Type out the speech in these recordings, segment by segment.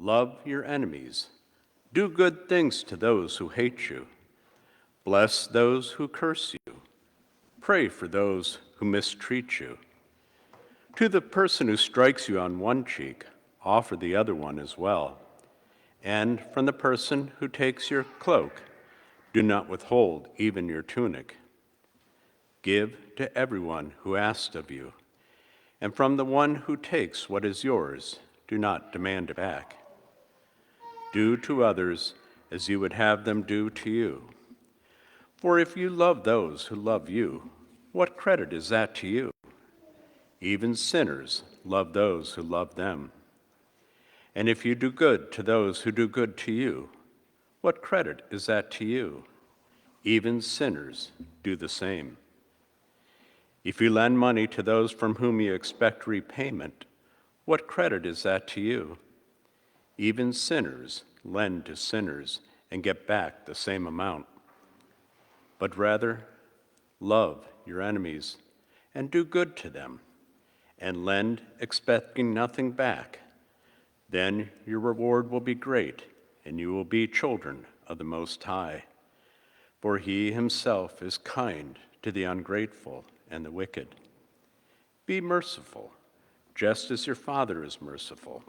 Love your enemies. Do good things to those who hate you. Bless those who curse you. Pray for those who mistreat you. To the person who strikes you on one cheek, offer the other one as well. And from the person who takes your cloak, do not withhold even your tunic. Give to everyone who asks of you, and from the one who takes what is yours, do not demand it back. Do to others as you would have them do to you. For if you love those who love you, what credit is that to you? Even sinners love those who love them. And if you do good to those who do good to you, what credit is that to you? Even sinners do the same. If you lend money to those from whom you expect repayment, what credit is that to you? Even sinners lend to sinners and get back the same amount. But rather, love your enemies and do good to them, and lend expecting nothing back. Then your reward will be great, and you will be children of the Most High. For he himself is kind to the ungrateful and the wicked. Be merciful, just as your Father is merciful.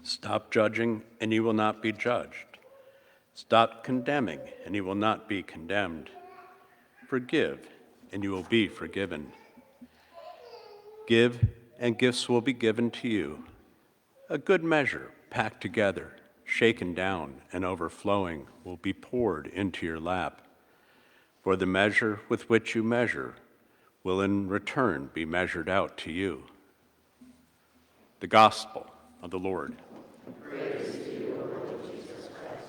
Stop judging, and you will not be judged. Stop condemning, and you will not be condemned. Forgive, and you will be forgiven. Give, and gifts will be given to you. A good measure, packed together, shaken down, and overflowing, will be poured into your lap. For the measure with which you measure will in return be measured out to you. The Gospel of the Lord. Praise to you, O Lord Jesus Christ.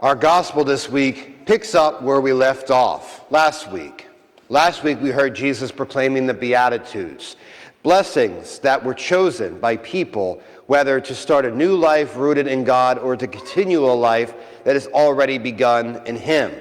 Our gospel this week picks up where we left off last week. Last week we heard Jesus proclaiming the Beatitudes, blessings that were chosen by people, whether to start a new life rooted in God or to continue a life that has already begun in Him.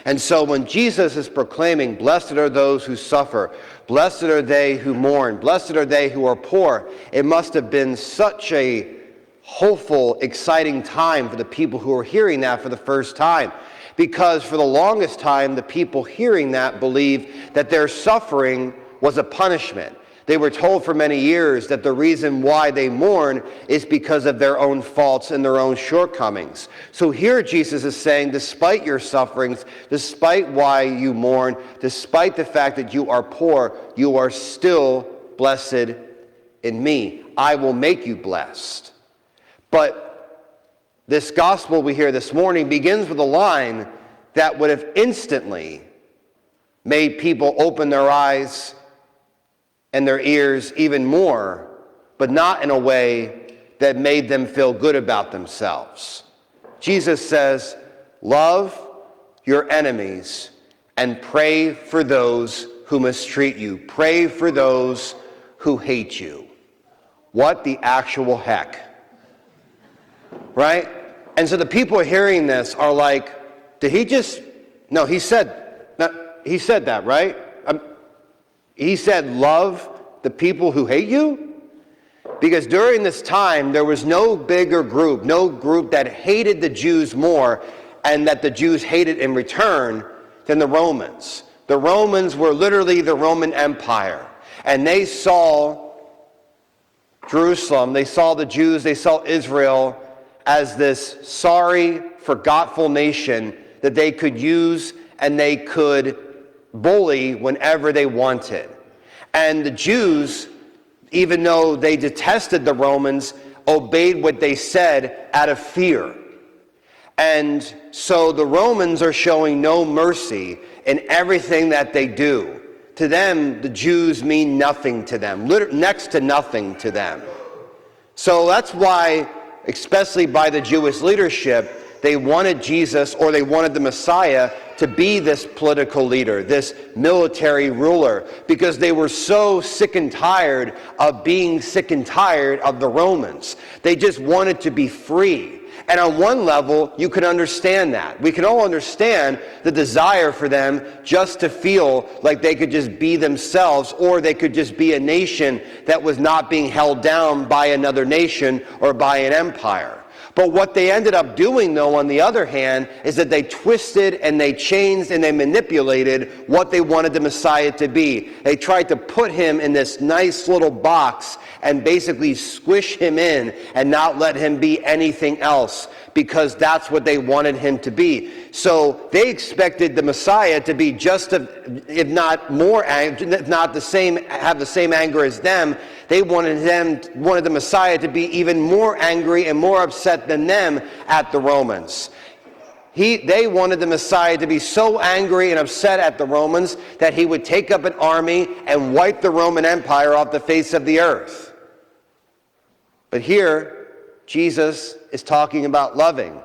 And so when Jesus is proclaiming, blessed are those who suffer, blessed are they who mourn, blessed are they who are poor, it must have been such a hopeful, exciting time for the people who were hearing that for the first time. Because for the longest time, the people hearing that believed that their suffering was a punishment. They were told for many years that the reason why they mourn is because of their own faults and their own shortcomings. So here Jesus is saying, despite your sufferings, despite why you mourn, despite the fact that you are poor, you are still blessed in me. I will make you blessed. But this gospel we hear this morning begins with a line that would have instantly made people open their eyes and their ears even more, but not in a way that made them feel good about themselves. Jesus says, love your enemies and pray for those who mistreat you. Pray for those who hate you. What the actual heck? Right? And so the people hearing this are like, did he just, no, he said that, right? He said, love the people who hate you? Because during this time, there was no bigger group, no group that hated the Jews more and that the Jews hated in return than the Romans. The Romans were literally the Roman Empire. And they saw Jerusalem, they saw the Jews, they saw Israel as this sorry, forgetful nation that they could use and they could bully whenever they wanted. And the Jews, even though they detested the Romans, obeyed what they said out of fear. And so the Romans are showing no mercy in everything that they do. To them, the Jews mean nothing to them, next to nothing to them. So that's why, especially by the Jewish leadership, They wanted Jesus, or they wanted the Messiah, to be this political leader, this military ruler, because they were so sick and tired of being sick and tired of the Romans. They just wanted to be free. And on one level, you can understand that. We can all understand the desire for them just to feel like they could just be themselves, or they could just be a nation that was not being held down by another nation or by an empire. But what they ended up doing, though, on the other hand, is that they twisted and they changed and they manipulated what they wanted the Messiah to be. They tried to put him in this nice little box and basically squish him in and not let him be anything else, because that's what they wanted him to be. So they expected the Messiah to be just, if not more, if not the same, have the same anger as them. They wanted the Messiah to be even more angry and more upset than them at the Romans. They wanted the Messiah to be so angry and upset at the Romans that he would take up an army and wipe the Roman Empire off the face of the earth. But here, Jesus is talking about loving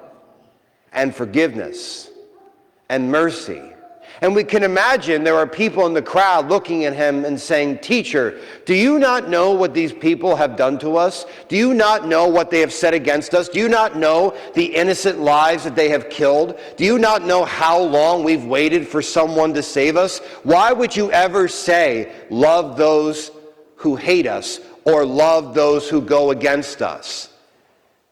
and forgiveness and mercy. And we can imagine there are people in the crowd looking at him and saying, "Teacher, do you not know what these people have done to us? Do you not know what they have said against us? Do you not know the innocent lives that they have killed? Do you not know how long we've waited for someone to save us? Why would you ever say, love those who hate us, or love those who go against us?"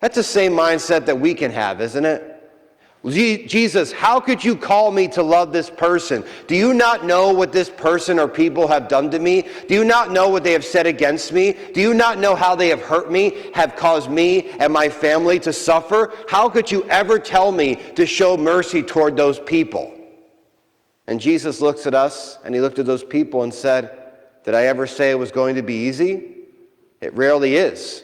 That's the same mindset that we can have, isn't it? Jesus, how could you call me to love this person? Do you not know what this person or people have done to me? Do you not know what they have said against me? Do you not know how they have hurt me, have caused me and my family to suffer? How could you ever tell me to show mercy toward those people? And Jesus looks at us, and he looked at those people and said, "Did I ever say it was going to be easy? It rarely is.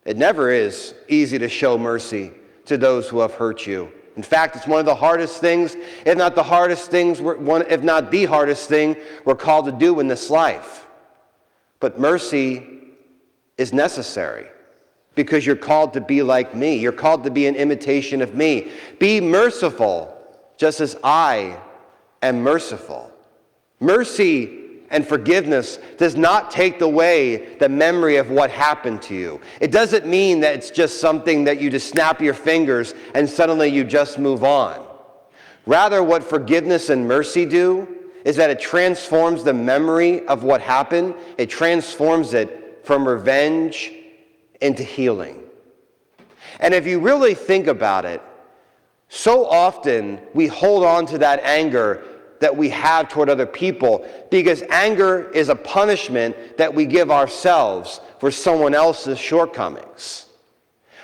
It never is easy to show mercy to those who have hurt you. In fact, it's one of the hardest things, if not the hardest things, if not the hardest thing we're called to do in this life. But mercy is necessary, because you're called to be like me. You're called to be an imitation of me. Be merciful, just as I am merciful. Mercy and forgiveness does not take away the memory of what happened to you. It doesn't mean that it's just something that you just snap your fingers and suddenly you just move on. Rather, what forgiveness and mercy do is that it transforms the memory of what happened. It transforms it from revenge into healing. And if you really think about it, so often we hold on to that anger that we have toward other people, because anger is a punishment that we give ourselves for someone else's shortcomings.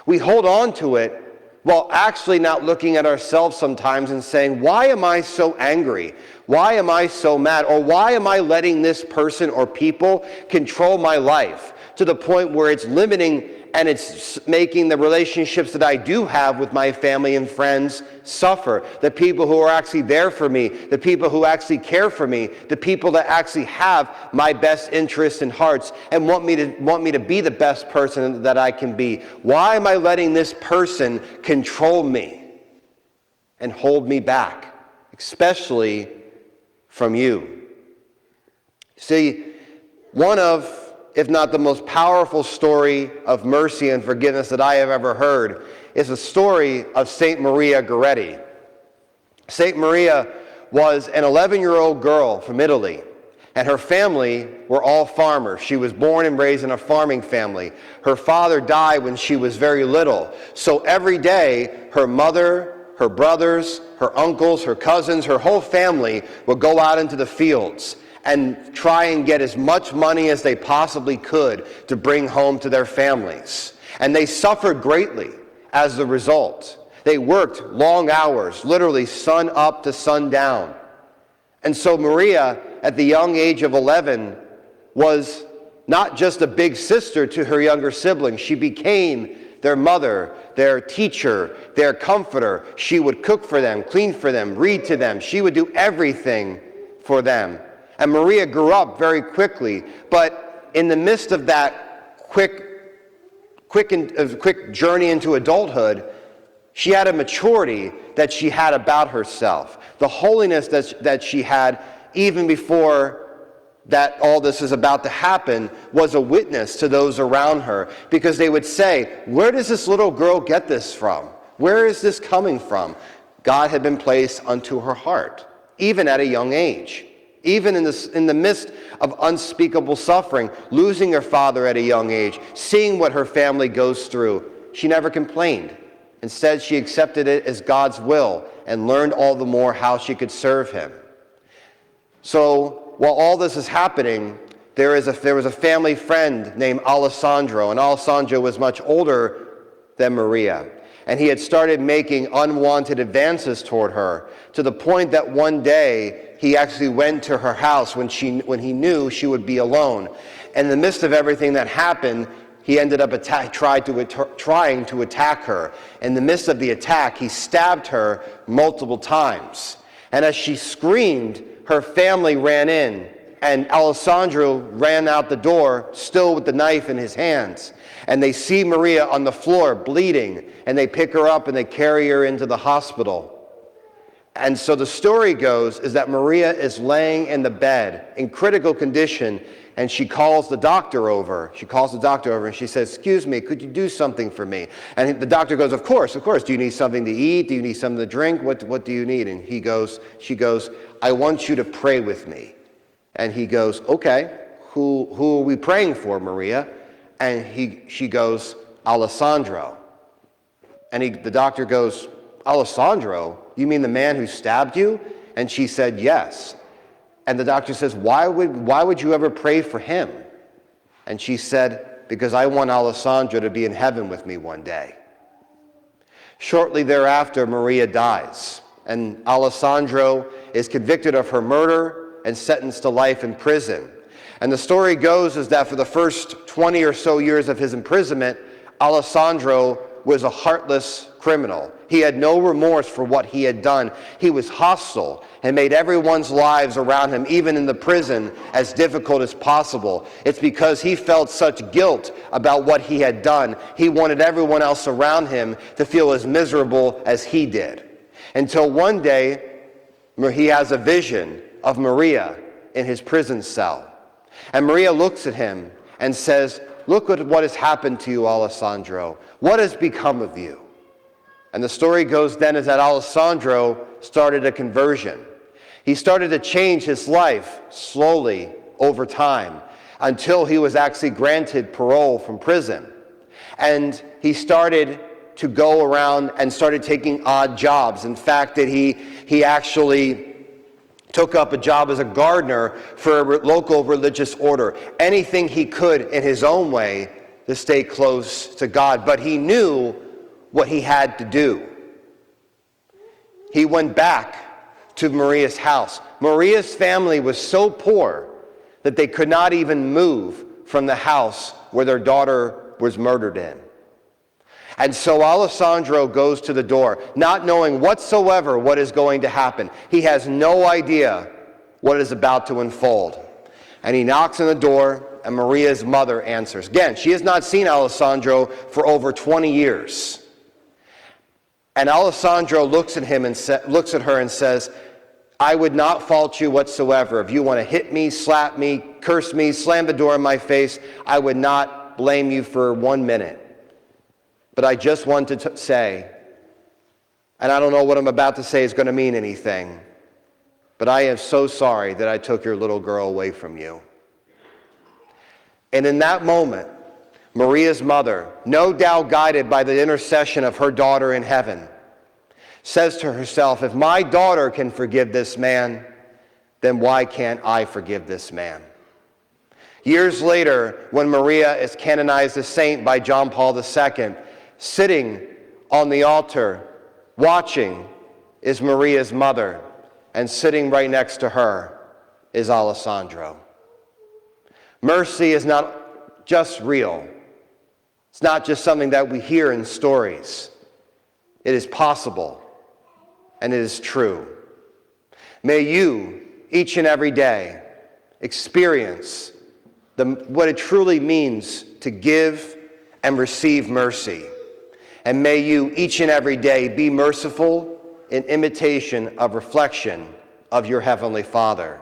We hold on to it while actually not looking at ourselves sometimes and saying, why am I so angry? Why am I so mad? Or why am I letting this person or people control my life to the point where it's limiting and it's making the relationships that I do have with my family and friends suffer? The people who are actually there for me, the people who actually care for me, the people that actually have my best interests and hearts and want me to be the best person that I can be. Why am I letting this person control me and hold me back, especially from you? See, one of, if not the most powerful story of mercy and forgiveness that I have ever heard, is the story of Saint Maria Goretti. Saint Maria was an 11-year-old girl from Italy, and her family were all farmers. She was born and raised in a farming family. Her father died when she was very little, so every day her mother, her brothers, her uncles, her cousins, her whole family would go out into the fields and try and get as much money as they possibly could to bring home to their families. And they suffered greatly as a result. They worked long hours, literally sun up to sun down. And so Maria, at the young age of 11, was not just a big sister to her younger siblings. She became their mother, their teacher, their comforter. She would cook for them, clean for them, read to them. She would do everything for them. And Maria grew up very quickly, but in the midst of that quick journey into adulthood, She had a maturity that she had about herself. The holiness that she had even before that all this is about to happen was a witness to those around her, because they would say, where does this little girl get this from? Where is this coming from? God had been placed unto her heart, even at a young age. Even in the midst of unspeakable suffering, losing her father at a young age, seeing what her family goes through, she never complained. Instead, she accepted it as God's will and learned all the more how she could serve him. So while all this is happening, there was a family friend named Alessandro, and Alessandro was much older than Maria. And he had started making unwanted advances toward her, to the point that one day he actually went to her house when he knew she would be alone. And in the midst of everything that happened, he ended up trying to attack her. In the midst of the attack, he stabbed her multiple times. And as she screamed, her family ran in, and Alessandro ran out the door, still with the knife in his hands. And they see Maria on the floor bleeding, and they pick her up and they carry her into the hospital. And so the story goes is that Maria is laying in the bed in critical condition, and she calls the doctor over. And she says, excuse me, could you do something for me? And the doctor goes, of course. Do you need something to eat? Do you need something to drink? What do you need? And she goes, I want you to pray with me. And he goes, okay, who are we praying for, Maria? And she goes, Alessandro. And the doctor goes, Alessandro? You mean the man who stabbed you? And she said, yes. And the doctor says, why would you ever pray for him? And she said, because I want Alessandro to be in heaven with me one day. Shortly thereafter, Maria dies, and Alessandro is convicted of her murder and sentenced to life in prison. And the story goes is that for the first 20 or so years of his imprisonment, Alessandro was a heartless criminal. He had no remorse for what he had done. He was hostile and made everyone's lives around him, even in the prison, as difficult as possible. It's because he felt such guilt about what he had done. He wanted everyone else around him to feel as miserable as he did. Until one day, he has a vision of Maria in his prison cell. And Maria looks at him and says, look at what has happened to you, Alessandro. What has become of you? And the story goes then is that Alessandro started a conversion. He started to change his life slowly over time until he was actually granted parole from prison. And he started to go around and started taking odd jobs. In fact, that he actually took up a job as a gardener for a local religious order. Anything he could in his own way to stay close to God. But he knew what he had to do. He went back to Maria's house. Maria's family was so poor that they could not even move from the house where their daughter was murdered in. And so Alessandro goes to the door, not knowing whatsoever what is going to happen. He has no idea what is about to unfold. And he knocks on the door, and Maria's mother answers. Again, she has not seen Alessandro for over 20 years. And Alessandro looks at her and says, I would not fault you whatsoever. If you want to hit me, slap me, curse me, slam the door in my face, I would not blame you for 1 minute. But I just want to say, and I don't know what I'm about to say is going to mean anything, but I am so sorry that I took your little girl away from you. And in that moment, Maria's mother, no doubt guided by the intercession of her daughter in heaven, says to herself, if my daughter can forgive this man, then why can't I forgive this man? Years later, when Maria is canonized as saint by John Paul II, sitting on the altar, watching, is Maria's mother, and sitting right next to her is Alessandro. Mercy is not just real. It's not just something that we hear in stories. It is possible, and it is true. May you, each and every day, experience what it truly means to give and receive mercy. And may you each and every day be merciful in imitation of reflection of your Heavenly Father,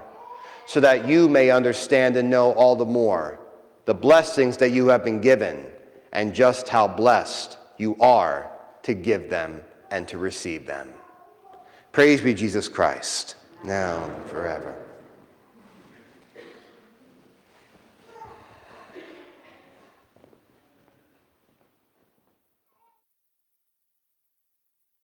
so that you may understand and know all the more the blessings that you have been given and just how blessed you are to give them and to receive them. Praise be Jesus Christ, now and forever.